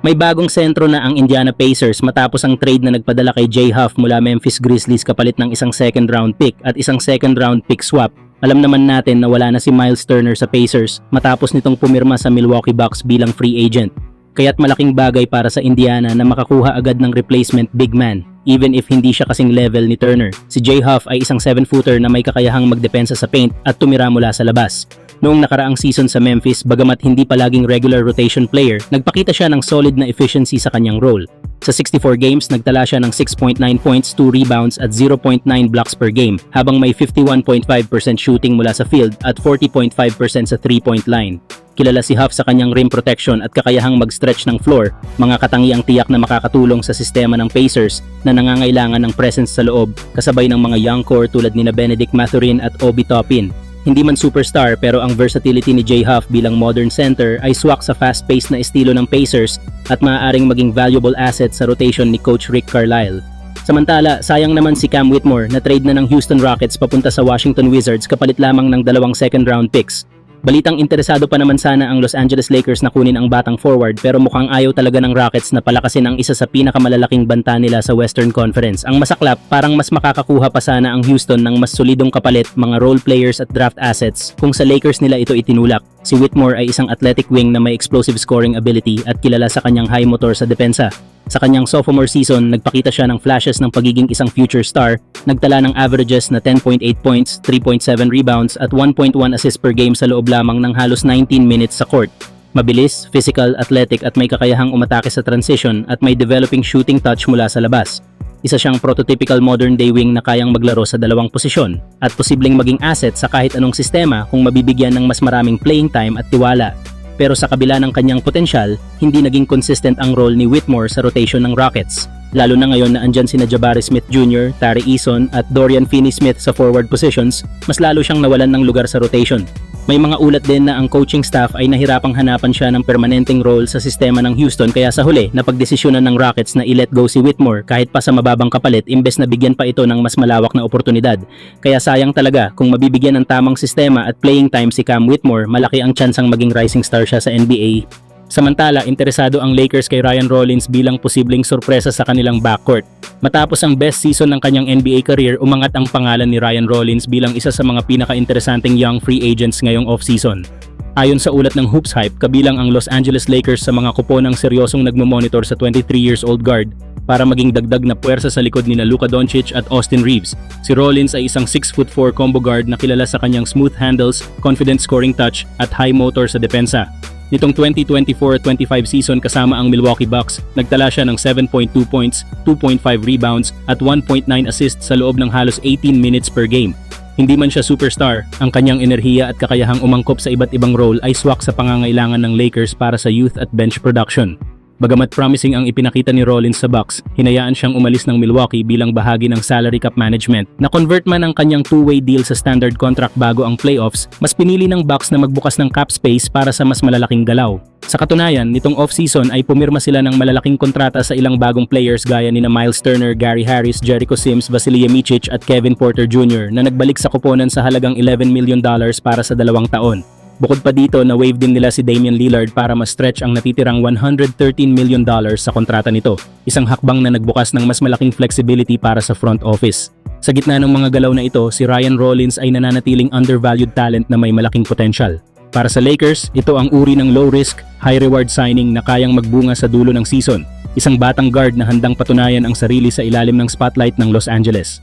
May bagong sentro na ang Indiana Pacers matapos ang trade na nagpadala kay Jay Huff mula Memphis Grizzlies kapalit ng isang second round pick at isang second round pick swap. Alam naman natin na wala na si Miles Turner sa Pacers matapos nitong pumirma sa Milwaukee Bucks bilang free agent. Kaya't malaking bagay para sa Indiana na makakuha agad ng replacement big man, even if hindi siya kasing level ni Turner. Si Jay Huff ay isang 7-footer na may kakayahang magdepensa sa paint at tumira mula sa labas. Noong nakaraang season sa Memphis, bagamat hindi palaging regular rotation player, nagpakita siya ng solid na efficiency sa kanyang role. Sa 64 games, nagtala siya ng 6.9 points, 2 rebounds at 0.9 blocks per game, habang may 51.5% shooting mula sa field at 40.5% sa 3-point line. Kilala si Huff sa kanyang rim protection at kakayahang mag-stretch ng floor, mga katangiang tiyak na makakatulong sa sistema ng Pacers na nangangailangan ng presence sa loob kasabay ng mga young core tulad nina Benedict Mathurin at Obi Toppin. Hindi man superstar pero ang versatility ni Jay Huff bilang modern center ay swak sa fast-paced na estilo ng Pacers at maaaring maging valuable asset sa rotation ni Coach Rick Carlisle. Samantala, sayang naman si Cam Whitmore na trade na ng Houston Rockets papunta sa Washington Wizards kapalit lamang ng 2 second-round picks. Balitang interesado pa naman sana ang Los Angeles Lakers na kunin ang batang forward pero mukhang ayaw talaga ng Rockets na palakasin ang isa sa pinakamalalaking banta nila sa Western Conference. Ang masaklap, parang mas makakakuha pa sana ang Houston ng mas solidong kapalit, mga role players at draft assets kung sa Lakers nila ito itinulak. Si Whitmore ay isang athletic wing na may explosive scoring ability at kilala sa kanyang high motor sa depensa. Sa kanyang sophomore season, nagpakita siya ng flashes ng pagiging isang future star, nagtala ng averages na 10.8 points, 3.7 rebounds at 1.1 assists per game sa loob lamang ng halos 19 minutes sa court. Mabilis, physical, athletic at may kakayahang umatake sa transition at may developing shooting touch mula sa labas. Isa siyang prototypical modern-day wing na kayang maglaro sa dalawang posisyon at posibleng maging asset sa kahit anong sistema kung mabibigyan ng mas maraming playing time at tiwala. Pero sa kabila ng kanyang potensyal, hindi naging consistent ang role ni Whitmore sa rotation ng Rockets. Lalo na ngayon na andyan sina Jabari Smith Jr., Tari Eason at Dorian Finney-Smith sa forward positions, mas lalo siyang nawalan ng lugar sa rotation. May mga ulat din na ang coaching staff ay nahirapang hanapan siya ng permanenteng role sa sistema ng Houston kaya sa huli napagdesisyonan ng Rockets na i-let go si Whitmore kahit pa sa mababang kapalit imbes na bigyan pa ito ng mas malawak na oportunidad. Kaya sayang talaga kung mabibigyan ng tamang sistema at playing time si Cam Whitmore, malaki ang tsansang maging rising star siya sa NBA. Samantala, interesado ang Lakers kay Ryan Rollins bilang posibleng sorpresa sa kanilang backcourt. Matapos ang best season ng kanyang NBA career, umangat ang pangalan ni Ryan Rollins bilang isa sa mga pinaka-interesanteng young free agents ngayong off-season. Ayon sa ulat ng Hoops Hype, kabilang ang Los Angeles Lakers sa mga kuponang seryosong nagmo-monitor sa 23 years old guard para maging dagdag na puwersa sa likod nina Luka Doncic at Austin Reeves. Si Rollins ay isang 6'4" combo guard na kilala sa kanyang smooth handles, confident scoring touch at high motor sa depensa. Nitong 2024-25 season kasama ang Milwaukee Bucks, nagtala siya ng 7.2 points, 2.5 rebounds at 1.9 assists sa loob ng halos 18 minutes per game. Hindi man siya superstar, ang kanyang enerhiya at kakayahang umangkop sa iba't ibang role ay swak sa pangangailangan ng Lakers para sa youth at bench production. Bagamat promising ang ipinakita ni Rollins sa Bucks, hinayaan siyang umalis ng Milwaukee bilang bahagi ng salary cap management. Na-convert man ang kanyang two-way deal sa standard contract bago ang playoffs, mas pinili ng Bucks na magbukas ng cap space para sa mas malalaking galaw. Sa katunayan, nitong off-season ay pumirma sila ng malalaking kontrata sa ilang bagong players gaya nina Miles Turner, Gary Harris, Jericho Sims, Vasilije Micic at Kevin Porter Jr. na nagbalik sa kuponan sa halagang $11 million para sa 2 taon. Bukod pa dito, na-waive din nila si Damian Lillard para ma-stretch ang natitirang $113 million sa kontrata nito. Isang hakbang na nagbukas ng mas malaking flexibility para sa front office. Sa gitna ng mga galaw na ito, si Ryan Rollins ay nananatiling undervalued talent na may malaking potential. Para sa Lakers, ito ang uri ng low-risk, high-reward signing na kayang magbunga sa dulo ng season. Isang batang guard na handang patunayan ang sarili sa ilalim ng spotlight ng Los Angeles.